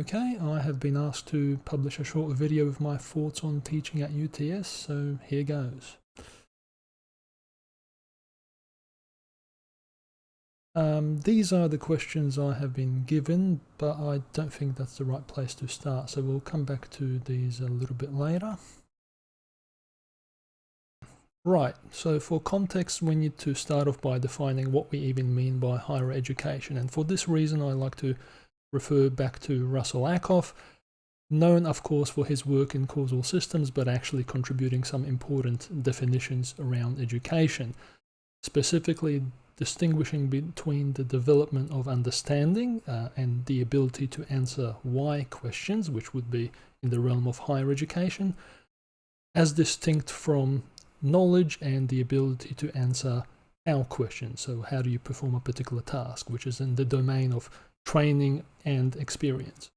Okay, I have been asked to publish a short video of my thoughts on teaching at UTS, so here goes. These are the questions I have been given, but I don't think that's the right place to start, so we'll come back to these a little bit later. Right, so for context, we need to start off by defining what we even mean by higher education, and for this reason I like to refer back to Russell Ackoff, known of course for his work in causal systems, but actually contributing some important definitions around education, specifically distinguishing between the development of understanding and the ability to answer why questions, which would be in the realm of higher education, as distinct from knowledge and the ability to answer how questions. So how do you perform a particular task, which is in the domain of training and experience.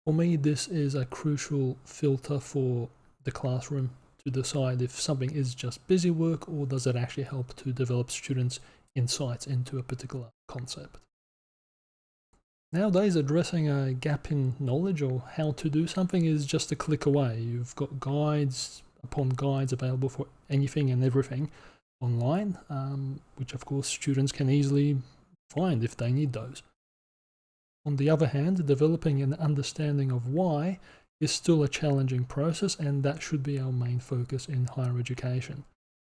For me, this is a crucial filter for the classroom to decide if something is just busy work or does it actually help to develop students' insights into a particular concept. Nowadays, addressing a gap in knowledge or how to do something is just a click away. You've got guides upon guides available for anything and everything online, which of course students can easily find if they need those. On the other hand, developing an understanding of why is still a challenging process, and that should be our main focus in higher education.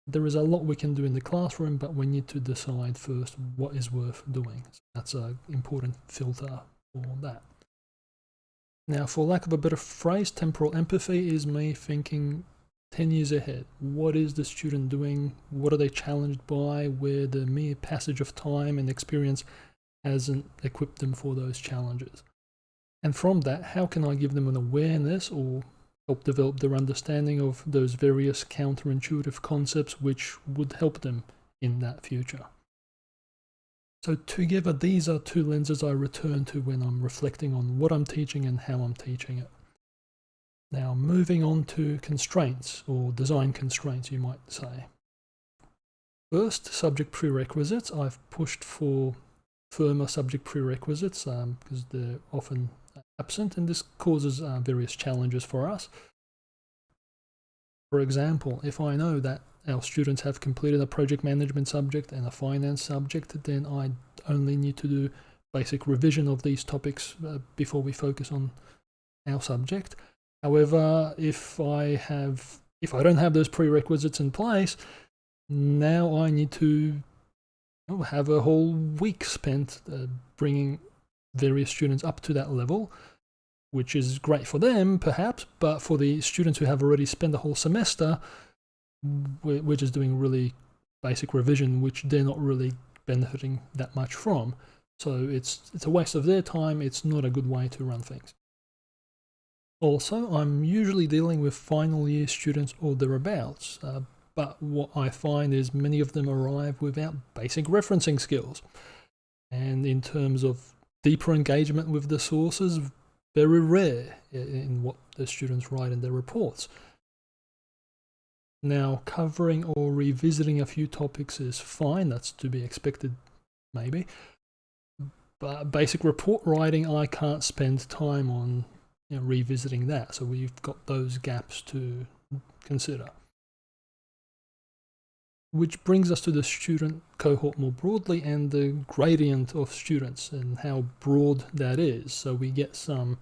There is a lot we can do in the classroom, but we need to decide first what is worth doing. So that's an important filter for that. Now, for lack of a better phrase, temporal empathy is me thinking 10 years ahead. What is the student doing? What are they challenged by? Where the mere passage of time and experience hasn't equipped them for those challenges. And from that, how can I give them an awareness or help develop their understanding of those various counterintuitive concepts which would help them in that future? So together, these are two lenses I return to when I'm reflecting on what I'm teaching and how I'm teaching it. Now, moving on to constraints, or design constraints, you might say. First, subject prerequisites. I've pushed for firmer subject prerequisites because they're often absent, and this causes various challenges for us. For example, if I know that our students have completed a project management subject and a finance subject, then I only need to do basic revision of these topics before we focus on our subject. However, if I don't have those prerequisites in place, now I need to have a whole week spent bringing various students up to that level, which is great for them, perhaps, but for the students who have already spent a whole semester, we're just doing really basic revision, which they're not really benefiting that much from. So it's a waste of their time. It's not a good way to run things. Also, I'm usually dealing with final year students or thereabouts, but what I find is many of them arrive without basic referencing skills. And in terms of deeper engagement with the sources, very rare in what the students write in their reports. Now, covering or revisiting a few topics is fine, that's to be expected, maybe. But basic report writing, I can't spend time on revisiting that. So we've got those gaps to consider. Which brings us to the student cohort more broadly and the gradient of students and how broad that is. So we get some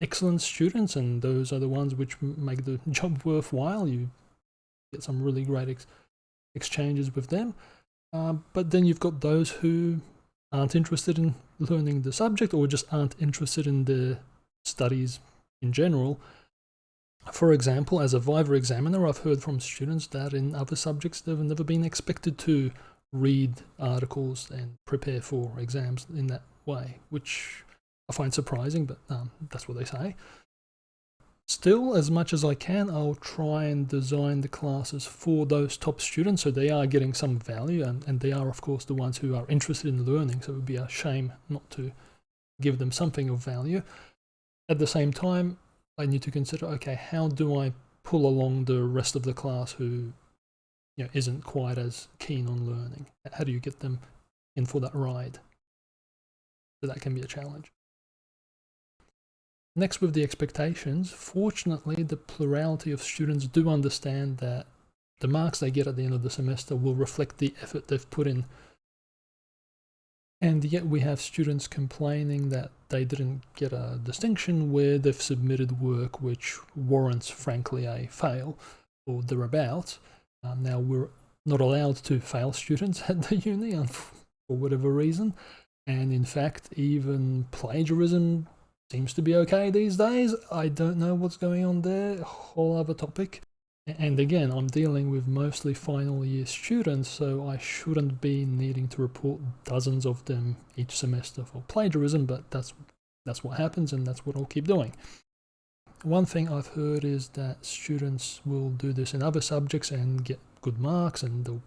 excellent students, and those are the ones which make the job worthwhile. You get some really great exchanges with them. But then you've got those who aren't interested in learning the subject or just aren't interested in the studies in general. For example, as a Viva examiner, I've heard from students that in other subjects they've never been expected to read articles and prepare for exams in that way, which I find surprising, but that's what they say. Still, as much as I can, I'll try and design the classes for those top students so they are getting some value, and they are, of course, the ones who are interested in learning, so it would be a shame not to give them something of value. At the same time, I need to consider, okay, how do I pull along the rest of the class who isn't quite as keen on learning? How do you get them in for that ride? So that can be a challenge. Next, with the expectations, fortunately, the plurality of students do understand that the marks they get at the end of the semester will reflect the effort they've put in. And yet we have students complaining that they didn't get a distinction where they've submitted work which warrants, frankly, a fail or thereabouts. Now, we're not allowed to fail students at the uni for whatever reason. And in fact, even plagiarism seems to be okay these days. I don't know what's going on there, a whole other topic. And again, I'm dealing with mostly final year students, so I shouldn't be needing to report dozens of them each semester for plagiarism, but that's what happens, and that's what I'll keep doing. One thing I've heard is that students will do this in other subjects and get good marks, and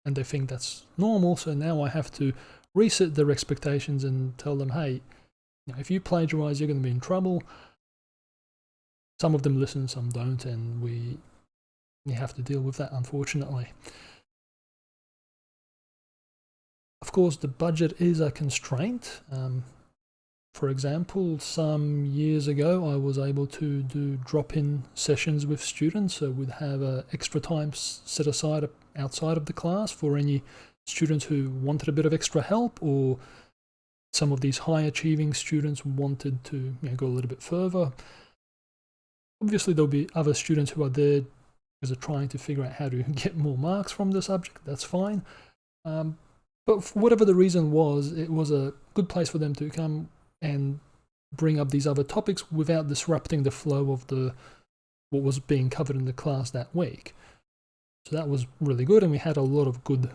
they think that's normal, so now I have to reset their expectations and tell them, hey, if you plagiarize, you're going to be in trouble. Some of them listen, some don't, and you have to deal with that, unfortunately. Of course, the budget is a constraint. For example, some years ago, I was able to do drop-in sessions with students, so we'd have extra time set aside outside of the class for any students who wanted a bit of extra help, or some of these high-achieving students wanted to go a little bit further. Obviously, there'll be other students who are there because they're trying to figure out how to get more marks from the subject. That's fine. But for whatever the reason was, it was a good place for them to come and bring up these other topics without disrupting the flow of what was being covered in the class that week. So that was really good, and we had a lot of good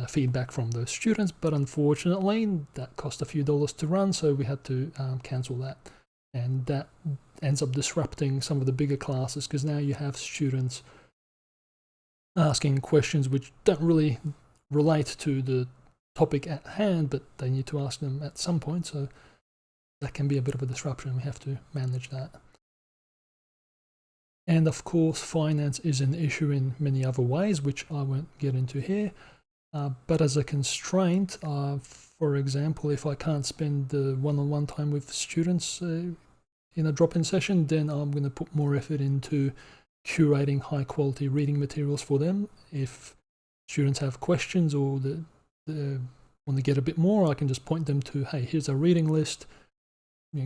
feedback from those students, but unfortunately that cost a few dollars to run, so we had to cancel that. And that ends up disrupting some of the bigger classes, because now you have students asking questions which don't really relate to the topic at hand, but they need to ask them at some point, so that can be a bit of a disruption. We have to manage that. And of course, finance is an issue in many other ways, which I won't get into here. But as a constraint, for example, if I can't spend the one-on-one time with students in a drop-in session, then I'm going to put more effort into curating high-quality reading materials for them. If students have questions or they want to get a bit more, I can just point them to, hey, here's a reading list.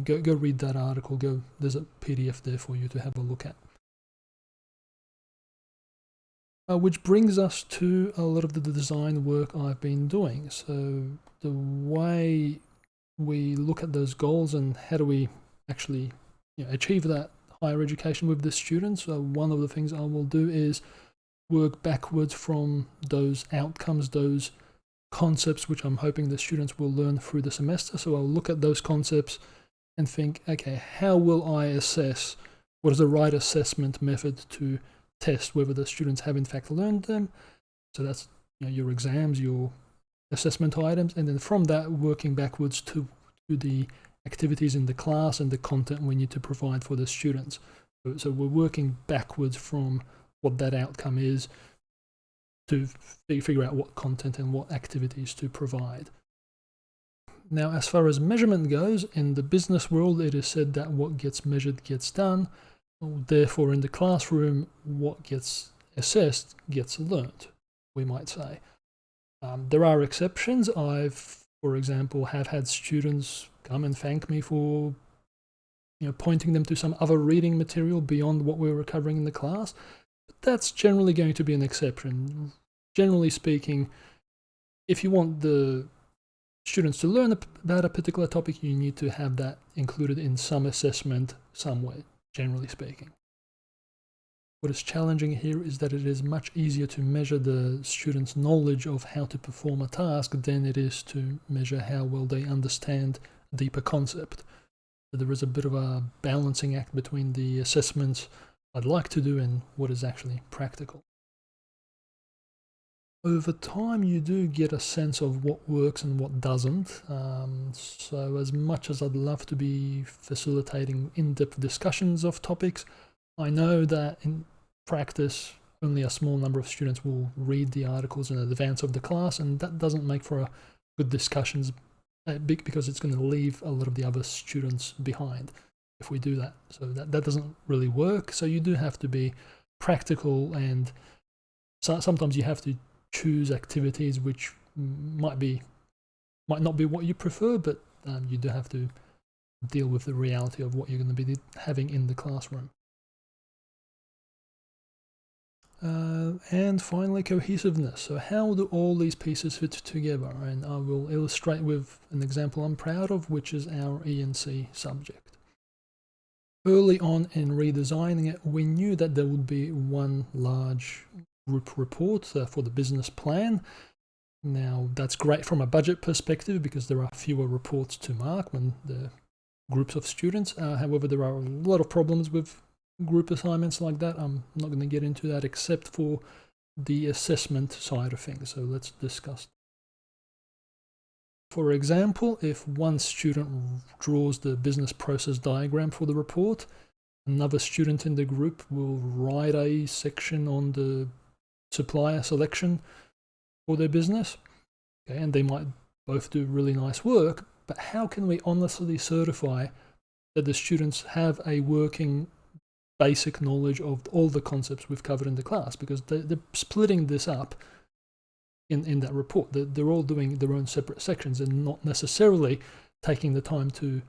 Go read that article. There's a PDF there for you to have a look at. Which brings us to a lot of the design work I've been doing. So the way we look at those goals and how do we actually achieve that higher education with the students, one of the things I will do is work backwards from those outcomes, those concepts which I'm hoping the students will learn through the semester. So I'll look at those concepts and think, okay, how will I assess? What is the right assessment method to test whether the students have in fact learned them? So that's your exams, your assessment items, and then from that working backwards to the activities in the class and the content we need to provide for the students. So we're working backwards from what that outcome is to figure out what content and what activities to provide. Now, as far as measurement goes, in the business world, it is said that what gets measured gets done. Therefore, in the classroom, what gets assessed gets learnt, we might say. There are exceptions. For example, have had students come and thank me for pointing them to some other reading material beyond what we were covering in the class. But that's generally going to be an exception. Generally speaking, if you want the students to learn about a particular topic, you need to have that included in some assessment somewhere, generally speaking. What is challenging here is that it is much easier to measure the students' knowledge of how to perform a task than it is to measure how well they understand a deeper concept. So there is a bit of a balancing act between the assessments I'd like to do and what is actually practical. Over time, you do get a sense of what works and what doesn't. So as much as I'd love to be facilitating in-depth discussions of topics, I know that in practice, only a small number of students will read the articles in advance of the class, and that doesn't make for a good discussions because it's going to leave a lot of the other students behind. if we do that. So that doesn't really work. So you do have to be practical, and sometimes you have to choose activities which might not be what you prefer, but you do have to deal with the reality of what you're going to be having in the classroom. And finally, cohesiveness. So how do all these pieces fit together? And I will illustrate with an example I'm proud of, which is our E&C subject. Early on in redesigning it, we knew that there would be one large group report for the business plan. Now, that's great from a budget perspective because there are fewer reports to mark when the groups of students. However, there are a lot of problems with group assignments like that. I'm not going to get into that except for the assessment side of things. So let's discuss. For example, if one student draws the business process diagram for the report, another student in the group will write a section on the supplier selection for their business. Okay, and they might both do really nice work, but how can we honestly certify that the students have a working basic knowledge of all the concepts we've covered in the class? Because they're splitting this up in that report. They're all doing their own separate sections and not necessarily taking the time to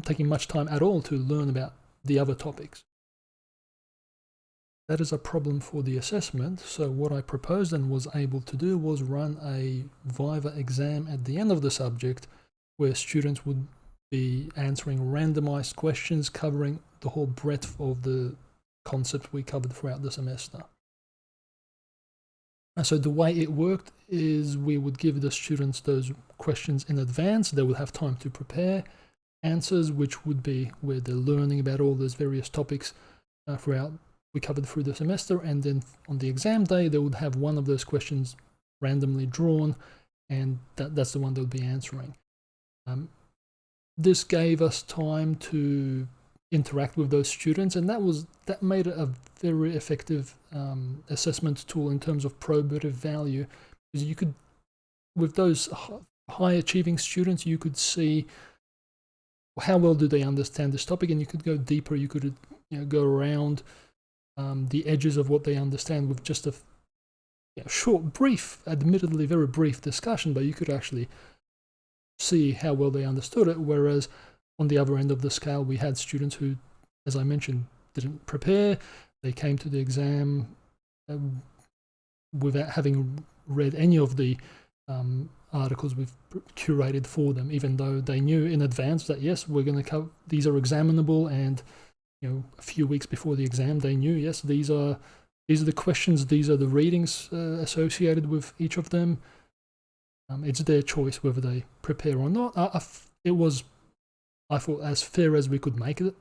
taking much time at all to learn about the other topics. That is a problem for the assessment. So what I proposed and was able to do was run a Viva exam at the end of the subject where students would be answering randomized questions covering the whole breadth of the concept we covered throughout the semester. And so the way it worked is we would give the students those questions in advance. They would have time to prepare answers, which would be where they're learning about all those various topics we covered through the semester. And then on the exam day, they would have one of those questions randomly drawn, and that's the one they'll be answering. This gave us time to interact with those students, and that made it a very effective assessment tool in terms of probative value, because you could, with those high achieving students, you could see how well do they understand this topic, and you could go deeper. You could go around the edges of what they understand with just a short, brief, admittedly very brief discussion, but you could actually see how well they understood it. Whereas on the other end of the scale, we had students who, as I mentioned, didn't prepare. They came to the exam without having read any of the articles we've curated for them, even though they knew in advance that, yes, we're going to cover, these are examinable, and a few weeks before the exam, they knew, yes, these are the questions, these are the readings associated with each of them. It's their choice whether they prepare or not. I thought, as fair as we could make it.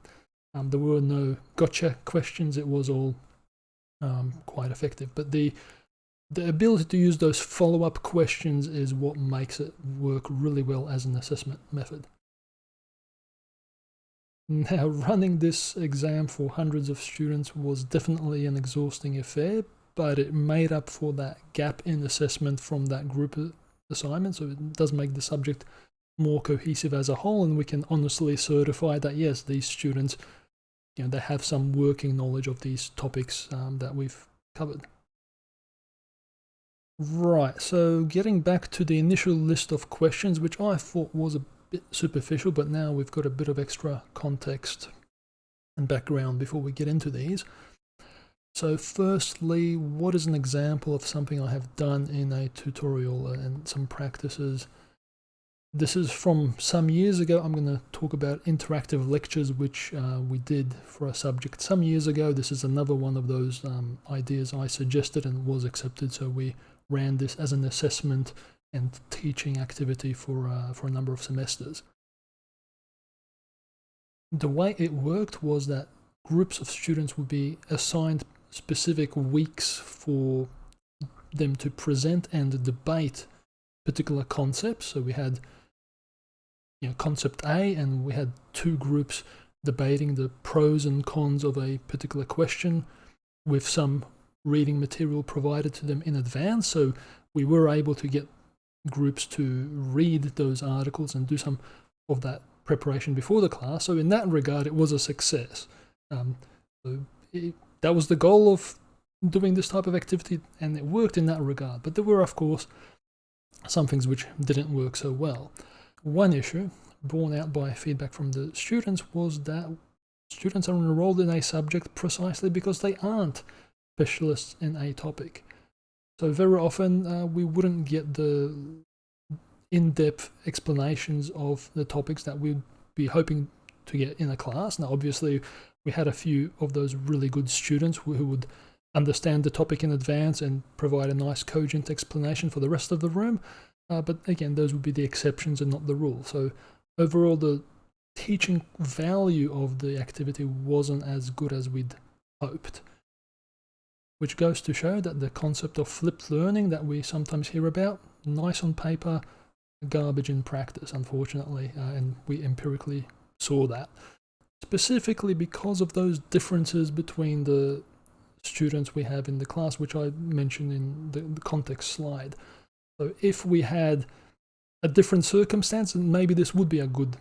There were no gotcha questions. It was all quite effective. But the ability to use those follow-up questions is what makes it work really well as an assessment method. Now, running this exam for hundreds of students was definitely an exhausting affair, but it made up for that gap in assessment from that group assignment. So it does make the subject more cohesive as a whole, and we can honestly certify that, yes, these students, they have some working knowledge of these topics that we've covered. Right, so getting back to the initial list of questions, which I thought was a bit superficial, but now we've got a bit of extra context and background before we get into these. So firstly, what is an example of something I have done in a tutorial and some practices? This is from some years ago. I'm going to talk about interactive lectures, which we did for a subject some years ago. This is another one of those ideas I suggested and was accepted. So we ran this as an assessment and teaching activity for a number of semesters. The way it worked was that groups of students would be assigned specific weeks for them to present and debate particular concepts. So we had concept A, and we had two groups debating the pros and cons of a particular question with some reading material provided to them in advance. So we were able to get groups to read those articles and do some of that preparation before the class. So in that regard, it was a success. That was the goal of doing this type of activity, and it worked in that regard. But there were, of course, some things which didn't work so well. One issue borne out by feedback from the students was that students are enrolled in a subject precisely because they aren't specialists in a topic. So very often we wouldn't get the in-depth explanations of the topics that we'd be hoping to get in a class. Now, obviously, we had a few of those really good students who would understand the topic in advance and provide a nice cogent explanation for the rest of the room. But again, those would be the exceptions and not the rule. So overall, the teaching value of the activity wasn't as good as we'd hoped, which goes to show that the concept of flipped learning that we sometimes hear about, nice on paper, garbage in practice, unfortunately, and we empirically saw that, specifically because of those differences between the students we have in the class, which I mentioned in the context slide. So if we had a different circumstance, and maybe this would be a good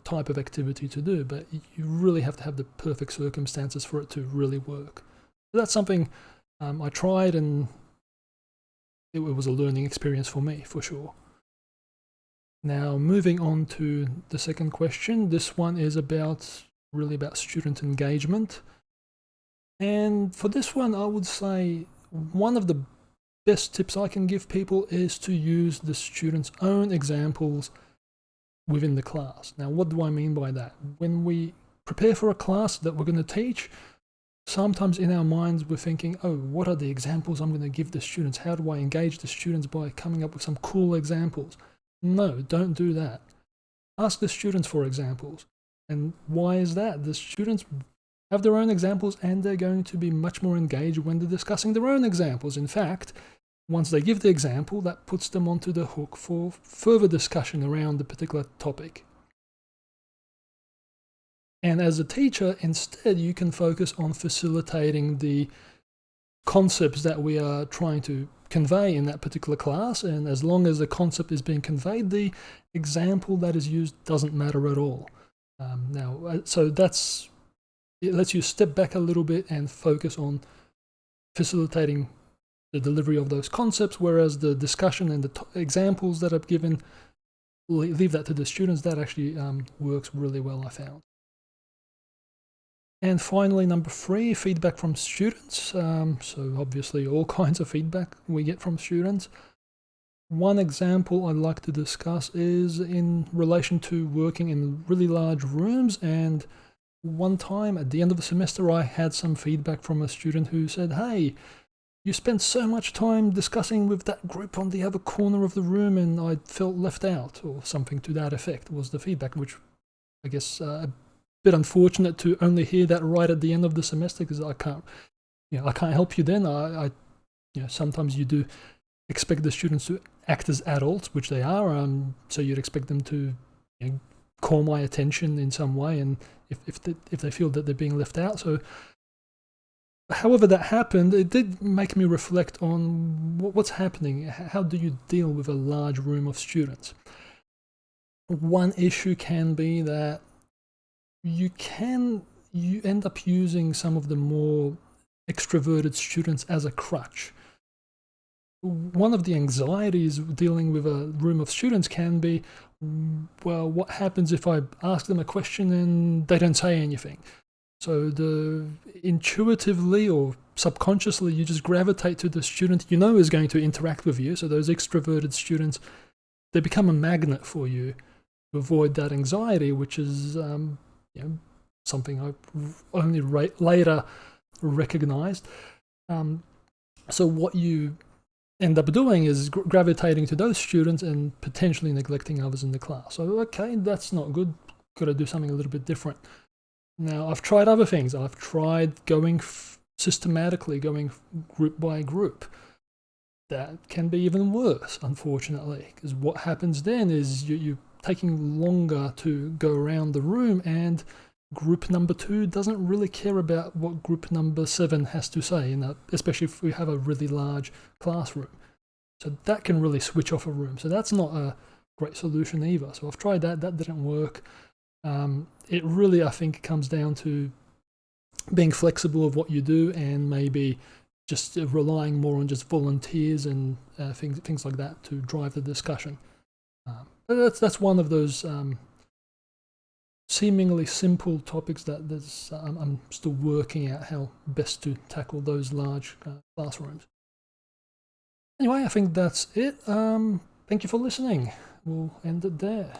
type of activity to do, but you really have to have the perfect circumstances for it to really work. So that's something I tried, and it was a learning experience for me, for sure. Now, moving on to the second question. This one is really about student engagement. And for this one, I would say one of the best tips I can give people is to use the students' own examples within the class. Now, what do I mean by that? When we prepare for a class that we're going to teach, sometimes in our minds we're thinking, oh, what are the examples I'm going to give the students? How do I engage the students by coming up with some cool examples? No, don't do that. Ask the students for examples. And why is that? The students have their own examples, and they're going to be much more engaged when they're discussing their own examples. In fact, once they give the example, that puts them onto the hook for further discussion around the particular topic. And as a teacher, instead, you can focus on facilitating the concepts that we are trying to convey in that particular class. And as long as the concept is being conveyed, the example that is used doesn't matter at all. So it lets you step back a little bit and focus on facilitating the delivery of those concepts, whereas the discussion and the examples that are given, leave that to the students. That actually works really well, I found. And finally, number 3, feedback from students. So obviously all kinds of feedback we get from students. One example I'd like to discuss is in relation to working in really large rooms. And one time at the end of the semester, I had some feedback from a student who said, hey, you spent so much time discussing with that group on the other corner of the room and I felt left out, or something to that effect was the feedback, which I guess a bit unfortunate to only hear that right at the end of the semester, because I can't help you then. Sometimes you do expect the students to act as adults, which they are, so you'd expect them to call my attention in some way, and if they feel that they're being left out. So however that happened, it did make me reflect on what's happening. How do you deal with a large room of students? One issue can be that you end up using some of the more extroverted students as a crutch. One of the anxieties dealing with a room of students can be, well, what happens if I ask them a question and they don't say anything? So intuitively or subconsciously, you just gravitate to the student you know is going to interact with you. So those extroverted students, they become a magnet for you to avoid that anxiety, which is something I only later recognized. So what you end up doing is gravitating to those students and potentially neglecting others in the class. So, okay, that's not good. Got to do something a little bit different. Now, I've tried other things. I've tried going systematically, going group by group. That can be even worse, unfortunately, because what happens then is you're taking longer to go around the room, and group number 2 doesn't really care about what group number 7 has to say, especially if we have a really large classroom. So that can really switch off a room. So that's not a great solution either. So I've tried that. That didn't work. It really, I think, comes down to being flexible of what you do, and maybe just relying more on just volunteers and things like that to drive the discussion. But that's one of those seemingly simple topics that I'm still working out how best to tackle those large classrooms. Anyway, I think that's it. Thank you for listening. We'll end it there.